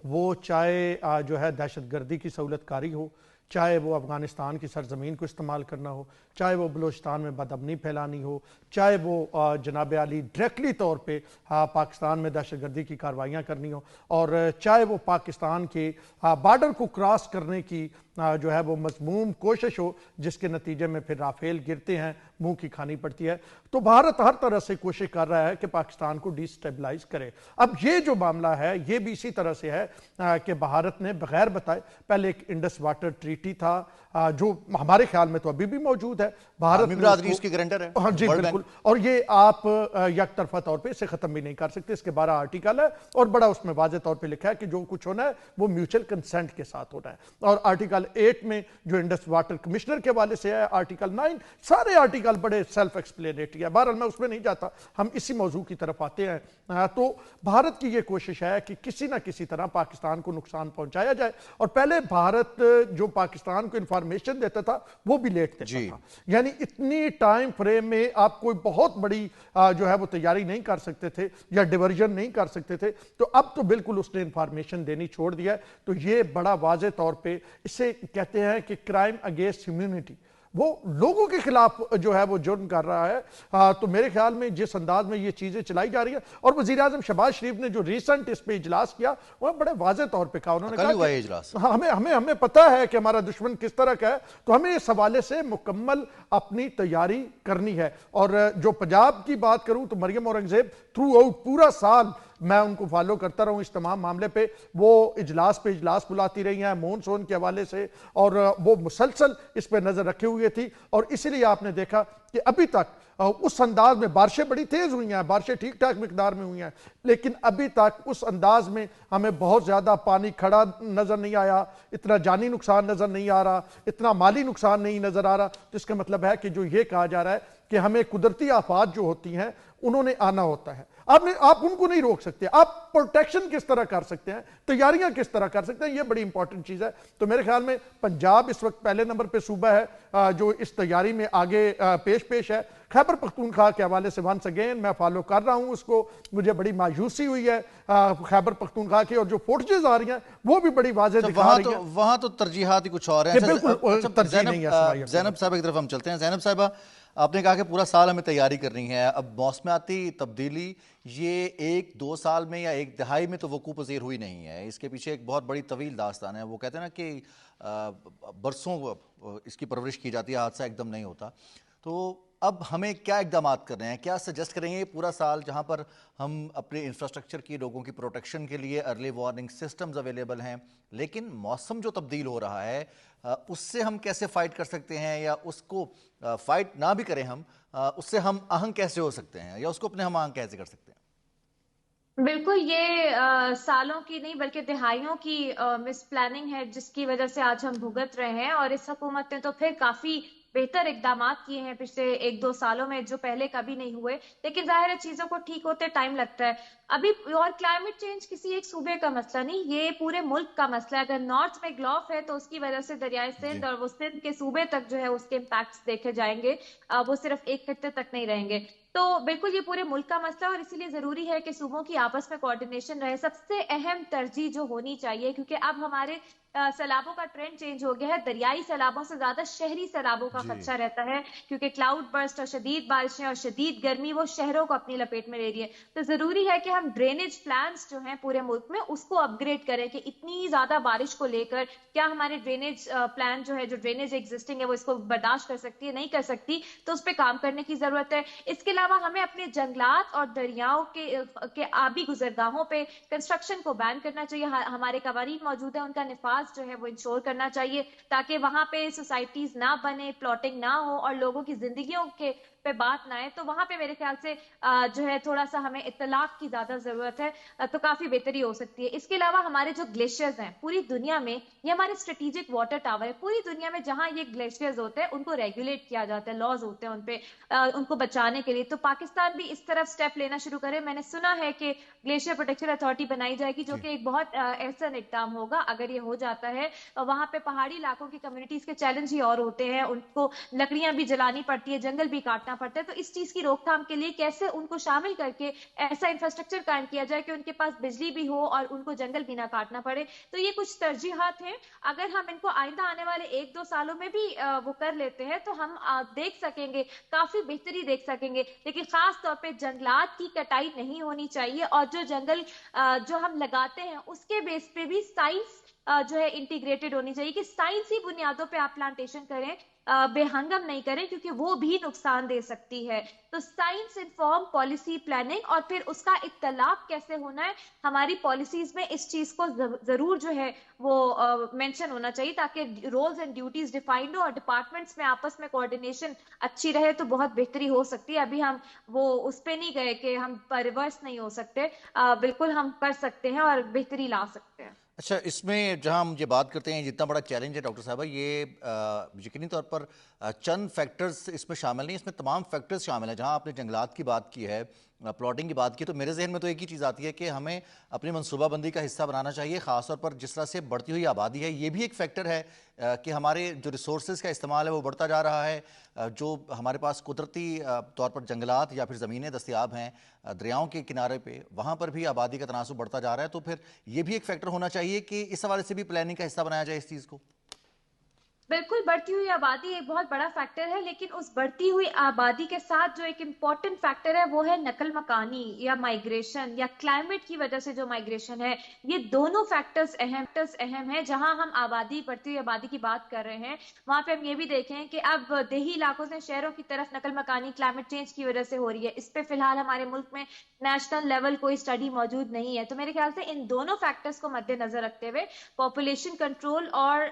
वो चाहे जो है दहशतगर्दी की सहूलतकारी हो, चाहे वो अफ़गानिस्तान की सरजमीन को इस्तेमाल करना हो, चाहे वो बलूचिस्तान में बदअमनी फैलानी हो, चाहे वो जनाब आली डायरेक्टली तौर पे पाकिस्तान में दहशतगर्दी की कार्रवाइयाँ करनी हो, और चाहे वो पाकिस्तान के बॉर्डर को क्रॉस करने की जो है वो मज़मूम कोशिश हो, जिसके नतीजे में फिर राफेल गिरते हैं, मुंह की खानी पड़ती है। तो भारत हर तरह से कोशिश कर रहा है कि पाकिस्तान को डिस्टेबलाइज करे। अब ये जो मामला है ये भी इसी तरह से है कि भारत ने बगैर बताए, पहले एक इंडस वाटर ट्रीटी था जो हमारे ख्याल में तो अभी भी मौजूद है, भारत इसकी गारंटर है। हाँ जी बिल्कुल, और ये आप एक तरफा तौर पे इसे खत्म भी नहीं कर सकते। इसके 12 आर्टिकल है, और बड़ा उसमें वाज़ेह तौर पे लिखा है कि जो कुछ होना है वो म्यूचुअल कंसेंट के साथ होना है। और आर्टिकल 8 में जो इंडस वाटर कमिश्नर के हवाले से है, आर्टिकल 9, सारे आर्टिकल बड़े सेल्फ एक्सप्लेनेटरी है। बहरहाल मैं उसमें नहीं जाता, हम इसी मौजू की तरफ आते हैं। तो भारत की ये कोशिश है कि किसी ना किसी तरह पाकिस्तान को नुकसान पहुंचाया जाए, और पहले भारत जो पाकिस्तान को इंफॉर्मेशन देता था वो भी लेट देता था, यानी इतनी टाइम फ्रेम में आप कोई बहुत बड़ी जो है वो तैयारी नहीं कर सकते थे या डिवर्जन नहीं कर सकते थे। तो अब तो बिल्कुल उसने इंफॉर्मेशन देनी छोड़ दिया है। तो ये बड़ा वाज़ेह तौर पे इसे कहते हैं कि क्राइम अगेंस्ट ह्यूमैनिटी, वो लोगों के खिलाफ जो है वो जुर्म कर रहा है। तो मेरे ख्याल में जिस अंदाज में ये चीजें चलाई जा रही है, और वजीर आजम शहबाज शरीफ ने जो रिसेंट इस पे इजलास किया, वो बड़े वाज़ेह तौर पे कहा, उन्होंने कहा हमें पता है कि हमारा दुश्मन किस तरह का है, तो हमें इस हवाले से मुकम्मल अपनी तैयारी करनी है। और जो पंजाब की बात करूं तो मरियम औरंगजेब थ्रू आउट पूरा साल मैं उनको फॉलो करता रहूं इस तमाम मामले पे, वो इजलास पे इजलास बुलाती रही हैं मॉनसून के हवाले से, और वो मुसलसल इस पे नजर रखे हुए थी। और इसीलिए आपने देखा कि अभी तक उस अंदाज में बारिशें बड़ी तेज हुई हैं, बारिशें ठीक ठाक मिकदार में हुई हैं, लेकिन अभी तक उस अंदाज में हमें बहुत ज्यादा पानी खड़ा नजर नहीं आया, इतना जानी नुकसान नजर नहीं आ रहा, इतना माली नुकसान नहीं नजर आ रहा। तो इसका मतलब है कि जो ये कहा जा रहा है कि हमें कुदरती आफात जो होती हैं उन्होंने आना होता है, आप उनको नहीं रोक सकते। आप प्रोटेक्शन किस तरह कर सकते हैं, तैयारियां किस तरह कर सकते हैं, ये बड़ी इंपॉर्टेंट चीज है। तो मेरे ख्याल में पंजाब इस वक्त पहले नंबर पे सूबा है जो इस तैयारी में आगे पेश है। खैबर पख्तूनख्वा के हवाले से वंस अगेन मैं फॉलो कर रहा हूं उसको, मुझे बड़ी मायूसी हुई है खैबर पख्तूनख्वा की, और जो फुटेजेस आ रही हैं वो भी बड़ी वाज़ेह दिखा रही हैं। वहां तो तरजीहात ही कुछ और है। ज़ैनब साहब एक तरफ हम चलते हैं। ज़ैनब साहिबा, आपने कहा कि पूरा साल हमें तैयारी करनी है। अब मौसमाती तब्दीली ये 1-2 साल में या एक दहाई में तो वकूफ़ पज़ीर हुई नहीं है, इसके पीछे एक बहुत बड़ी तवील दास्तान है। वो कहते हैं ना कि बरसों इसकी परवरिश की जाती है, हादसा एकदम नहीं होता। तो अब हमें क्या इकदाम कर रहे हैं, क्या सजेस्ट करेंगे पूरा साल जहां पर हम अपने इंफ्रास्ट्रक्चर की, लोगों की प्रोटेक्शन के लिए अर्ली वार्निंग सिस्टम्स अवेलेबल हैं, लेकिन मौसम जो तब्दील हो रहा है उससे हम कैसे फाइट कर सकते हैं, या उसको फाइट ना भी करें हम, उससे हम आहंग कैसे हो सकते हैं, या उसको अपने हम आहंग कैसे कर सकते हैं? बिल्कुल, ये सालों की नहीं बल्कि दिहाइयों की मिस प्लानिंग है जिसकी वजह से आज हम भुगत रहे हैं। और इस हुकूमत ने तो फिर काफी बेहतर इकदाम किए हैं पिछले 1-2 सालों में, जो पहले कभी नहीं हुए। लेकिन जाहिर है चीजों को ठीक होते टाइम लगता है अभी। और क्लाइमेट चेंज किसी एक सूबे का मसला नहीं, ये पूरे मुल्क का मसला है। अगर नॉर्थ में ग्लॉफ है तो उसकी वजह से दरियाए सिंध और वो सिंध के सूबे तक जो है उसके इम्पैक्ट्स देखे जाएंगे, वो सिर्फ एक खत्ते तक नहीं रहेंगे। तो बिल्कुल ये पूरे मुल्क का मसला, और इसीलिए जरूरी है कि सूबों की आपस में कोऑर्डिनेशन रहे। सबसे अहम तरजीह जो होनी चाहिए, क्योंकि अब हमारे सैलाबों का ट्रेंड चेंज हो गया है। दरियाई सैलाबों से ज्यादा शहरी सैलाबों का खदशा रहता है, क्योंकि क्लाउड बर्स्ट और शदीद बारिशें और शदीद गर्मी वो शहरों को अपनी लपेट में ले रही है। तो जरूरी है कि हम ड्रेनेज प्लान्स जो हैं पूरे मुल्क में उसको अपग्रेड करें कि इतनी ज्यादा बारिश को लेकर क्या हमारे ड्रेनेज प्लान जो है, जो ड्रेनेज एग्जिस्टिंग है, वो इसको बर्दाश्त कर सकती है, नहीं कर सकती, तो उस पर काम करने की जरूरत है। इसके अलावा हमें अपने जंगलात और दरियाओं के आबी गुजरगाहों पे कंस्ट्रक्शन को बैन करना चाहिए। हमारे कवानीन मौजूद है, उनका निफाज जो है वो इंश्योर करना चाहिए, ताकि वहां पे सोसाइटीज ना बने, प्लॉटिंग ना हो और लोगों की जिंदगियों के पे बात ना आए। तो वहां पे मेरे ख्याल से जो है थोड़ा सा हमें इत्तलाफ की ज्यादा जरूरत है, तो काफी बेहतरी हो सकती है। इसके अलावा हमारे जो ग्लेशियर्स हैं पूरी दुनिया में, ये हमारे स्ट्रेटेजिक वाटर टावर है। पूरी दुनिया में जहां ये ग्लेशियर्स होते हैं उनको रेगुलेट किया जाता है, लॉज होते हैं उनपे, उनको बचाने के लिए। तो पाकिस्तान भी इस तरफ स्टेप लेना शुरू करे। मैंने सुना है कि ग्लेशियर प्रोटेक्शन अथॉरिटी बनाई जाएगी, जो कि एक बहुत ऐसा इकदाम होगा अगर ये हो जाता है। वहां पे पहाड़ी इलाकों की कम्युनिटीज के चैलेंज ही और होते हैं, उनको लकड़ियां भी जलानी पड़ती है, जंगल भी काटना पड़ता है। तो इस चीज की रोकथाम के लिए कैसे उनको शामिल करके ऐसा इंफ्रास्ट्रक्चर कायम किया जाए कि उनके पास बिजली भी हो और उनको जंगल भी ना काटना पड़े। तो ये कुछ तरजीहात हैं। अगर हम इनको आइंदा आने वाले 1-2 सालों में भी वो कर लेते हैं तो हम देख सकेंगे, काफी बेहतरी देख सकेंगे। लेकिन खास तौर पे जंगलात की कटाई नहीं होनी चाहिए, और जो जंगल जो हम लगाते हैं उसके बेस पे भी साइंस जो है इंटीग्रेटेड होनी चाहिए, कि साइंसी बुनियादों पे आप प्लांटेशन करें, बेहंगम नहीं करें, क्योंकि वो भी नुकसान दे सकती है। तो साइंस इन्फॉर्म पॉलिसी प्लानिंग, और फिर उसका इख्तलाफ कैसे होना है हमारी पॉलिसीज में, इस चीज को जरूर जो है वो मेंशन होना चाहिए, ताकि रोल्स एंड ड्यूटीज डिफाइंड हो और डिपार्टमेंट्स में आपस में कोऑर्डिनेशन अच्छी रहे, तो बहुत बेहतरी हो सकती है। अभी हम वो उस पे नहीं गए कि हम रिवर्स नहीं हो सकते, बिल्कुल हम कर सकते हैं और बेहतरी ला सकते हैं। अच्छा, इसमें जहां हम ये बात करते हैं जितना बड़ा चैलेंज है डॉक्टर साहबा, ये यकीनी तौर पर चंद फैक्टर्स इसमें शामिल नहीं, इसमें तमाम फैक्टर्स शामिल हैं। जहां आपने जंगलात की बात की है, प्लॉटिंग की बात की, तो मेरे जहन में तो एक ही चीज़ आती है कि हमें अपनी मनसूबाबंदी का हिस्सा बनाना चाहिए, ख़ासतौर पर जिस तरह से बढ़ती हुई आबादी है। ये भी एक फैक्टर है कि हमारे जो रिसोर्सेज का इस्तेमाल है वो बढ़ता जा रहा है। जो हमारे पास कुदरती तौर पर जंगलात या फिर ज़मीनें दस्तियाब हैं दरियाओं के किनारे पे, वहाँ पर भी आबादी का तनासुब बढ़ता जा रहा है। तो फिर ये भी एक फैक्टर होना चाहिए कि इस हवाले से भी प्लानिंग का हिस्सा बनाया जाए इस चीज़ को। बिल्कुल, बढ़ती हुई आबादी एक बहुत बड़ा फैक्टर है, लेकिन उस बढ़ती हुई आबादी के साथ जो एक इम्पॉर्टेंट फैक्टर है वो है नकल मकानी या माइग्रेशन, या क्लाइमेट की वजह से जो माइग्रेशन है। ये दोनों फैक्टर्स अहम है। जहां हम बढ़ती हुई आबादी की बात कर रहे हैं, वहां पे हम ये भी देखें कि अब देही इलाकों से शहरों की तरफ नकल मकानी क्लाइमेट चेंज की वजह से हो रही है। इस पे फिलहाल हमारे मुल्क में नेशनल लेवल कोई स्टडी मौजूद नहीं है। तो मेरे ख्याल से इन दोनों फैक्टर्स को मद्देनजर रखते हुए पॉपुलेशन कंट्रोल और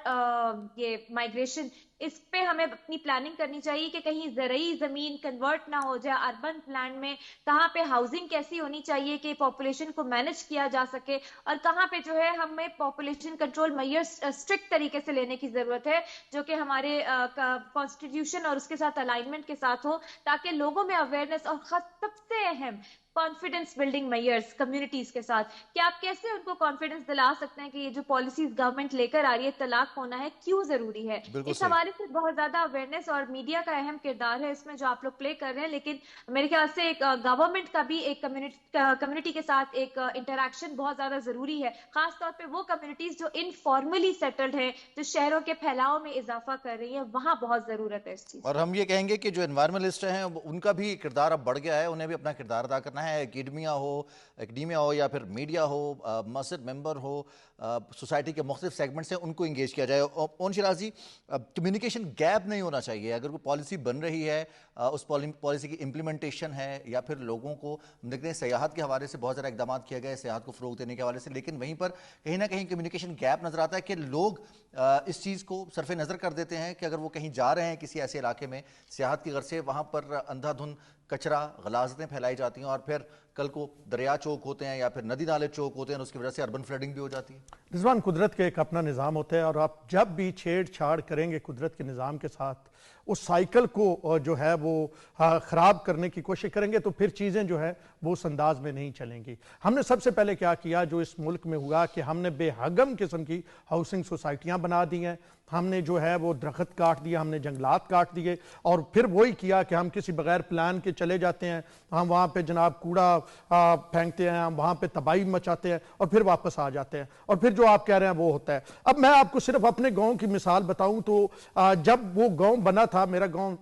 ये माइग्रेशन, इस पे हमें अपनी प्लानिंग करनी चाहिए कि कहीं ज़रई ज़मीन कन्वर्ट ना हो जाए अर्बन प्लान में, कहाँ पे हाउसिंग कैसी होनी चाहिए कि पॉपुलेशन को मैनेज किया जा सके, और कहाँ पे जो है हमें पॉपुलेशन कंट्रोल मेजर्स स्ट्रिक्ट तरीके से लेने की जरूरत है, जो कि हमारे कॉन्स्टिट्यूशन और उसके साथ अलाइनमेंट के साथ हो, ताकि लोगों में अवेयरनेस, और सबसे अहम कॉन्फिडेंस बिल्डिंग मेजर्स कम्युनिटीज के साथ, कि आप कैसे उनको कॉन्फिडेंस दिला सकते हैं कि ये जो पॉलिसीज गवर्नमेंट लेकर आ रही है, तलाक होना है क्यों जरूरी है। इस हवाले से बहुत ज्यादा अवेयरनेस और मीडिया का अहम किरदार है इसमें जो आप लोग प्ले कर रहे हैं। लेकिन मेरे ख्याल से एक गवर्नमेंट का भी एक कम्युनिटी के साथ एक इंटरेक्शन बहुत ज्यादा जरूरी है, खासतौर पर वो कम्युनिटीज जो इनफॉर्मली सेटल्ड है, जो शहरों के फैलाव में इजाफा कर रही है, वहां बहुत जरूरत है इस चीज। और हम ये कहेंगे कि जो एनवायरमेंटलिस्ट हैं उनका भी किरदार अब बढ़ गया है, उन्हें भी अपना किरदार अदा करना है। एकेडमिया हो या फिर मीडिया हो, मस्जिद मेंबर हो, सोसाइटी के मुख्तलिफ सेगमेंट से उनको इंगेज किया जाए। ओन शिराज जी, कम्युनिकेशन गैप नहीं होना चाहिए। अगर कोई पॉलिसी बन रही है, उस पॉलिसी की इम्प्लीमेंटेशन है, या फिर लोगों को देखते हैं सयाहत के हवाले से बहुत ज़्यादा इकदाम किया गया है सयाहत को फ़रोग देने के हवाले से, लेकिन वहीं पर कहीं ना कहीं कम्युनिकेशन गैप नज़र आता है कि लोग इस चीज़ को सरफ नज़र कर देते हैं कि अगर वो कहीं जा रहे हैं किसी ऐसे इलाके में सियाहत की गर्ज से, वहाँ पर अंधाधुंध कचरा गलाजतें फैलाई जाती हैं और फिर कल को दरिया चौक होते हैं या फिर नदी नाले चौक होते हैं, उसकी वजह से अर्बन फ्लडिंग भी हो जाती है। रिजवान, कुदरत के एक अपना निज़ाम होता है, और आप जब भी छेड़छाड़ करेंगे कुदरत के निज़ाम के साथ उस साइकिल को जो है वो ख़राब करने की कोशिश करेंगे तो फिर चीज़ें जो है वो उस अंदाज में नहीं चलेंगी। हमने सबसे पहले क्या किया जो इस मुल्क में हुआ कि हमने बेहगम किस्म की हाउसिंग सोसाइटियाँ बना दी हैं, हमने जो है वो दरख्त काट दिया, हमने जंगलात काट दिए और फिर वही किया कि हम किसी बगैर प्लान के चले जाते हैं, हम वहाँ पे जनाब कूड़ा फेंकते हैं, हम वहाँ पे तबाही मचाते हैं और फिर वापस आ जाते हैं और फिर जो आप कह रहे हैं वो होता है। अब मैं आपको सिर्फ अपने गांव की मिसाल बताऊं तो जब वो गांव बना था, मेरा गांव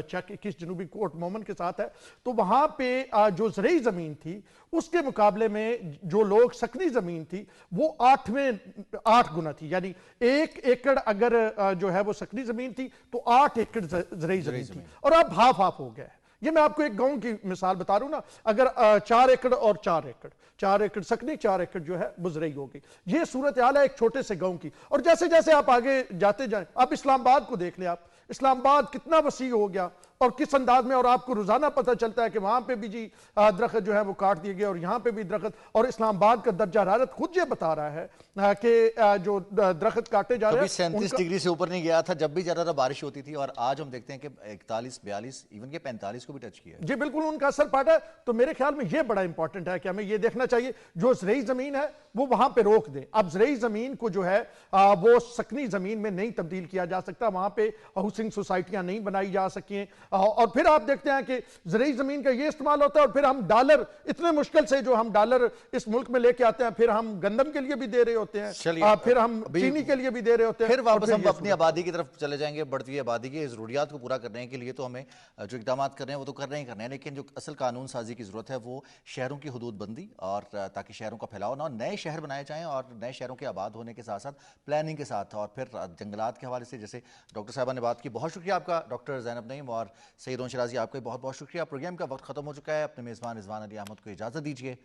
चक 21 जनूबी कोट मोमन के साथ है, तो वहाँ पे जो ज़रई ज़मीन थी उसके मुकाबले में जो लोग सकनी ज़मीन थी वो 8 गुना थी, यानी 1 एकड़ अगर जो है वो सकनी ज़मीन थी तो 8 एकड़ ज़रई ज़मीन थी और अब हाफ हाफ हो गया है। ये मैं आपको एक गांव की मिसाल बता रहा हूं ना, अगर 4 एकड़ और 4 एकड़ सकनी, 4 एकड़ जो है बुजरई होगी। ये सूरत हाल है एक छोटे से गांव की। और जैसे जैसे आप आगे जाते जाएं, आप इस्लामाबाद को देख लें, आप इस्लामाबाद कितना वसी हो गया और किस अंदाज में, और आपको रोजाना पता चलता है कि वहां पे भी जी दरख्त जो है वो काट दिए गए और यहां पे भी दरख्त, और इस्लामाबाद का दर्जा हरारत खुद ये बता रहा है कि जो दरख्त काटे जा रहे हैं 37 डिग्री से ऊपर नहीं गया था जब भी ज्यादा बारिश होती थी, और आज हम देखते हैं कि 41, 42, इवन के 45 को भी टच किया। जी बिल्कुल, उनका असर पड़ा है। तो मेरे ख्याल में ये बड़ा इंपॉर्टेंट है कि हमें ये देखना चाहिए जो ज़रई जमीन है वो वहां पे रोक दें। अब ज़रई जमीन को जो है वो सकनी जमीन में नहीं तब्दील किया जा सकता, वहां पे हाउसिंग सोसाइटियां नहीं बनाई जा सकें। और फिर आप देखते हैं कि ज़रई जमीन का ये इस्तेमाल होता है और फिर हम डॉलर, इतने मुश्किल से जो हम डॉलर इस मुल्क में लेके आते हैं, फिर हम गंदम के लिए भी दे रहे होते हैं, फिर हम चीनी के लिए भी दे रहे होते हैं, फिर वापस हम अपनी आबादी की तरफ चले जाएंगे। बढ़ती हुई आबादी की जरूरियात को पूरा करने के लिए तो हमें जो इकदाम कर रहे हैं वो तो करने ही करने हैं, लेकिन जो असल कानून साजी की जरूरत है वो शहरों की हदूद बंदी, और ताकि शहरों का फैलाव ना हो, नए शहर बनाए जाएं और नए शहरों के आबाद होने के साथ साथ प्लानिंग के साथ, और फिर जंगलात के हवाले से जैसे डॉक्टर साहबा ने बात की। बहुत शुक्रिया आपका डॉक्टर ज़ैनब नईम, और सईद शिराजी आपका बहुत बहुत शुक्रिया। प्रोग्राम का वक्त खत्म हो चुका है। अपने मेज़बान रिजवान अली अहमद को इजाज़त दीजिए।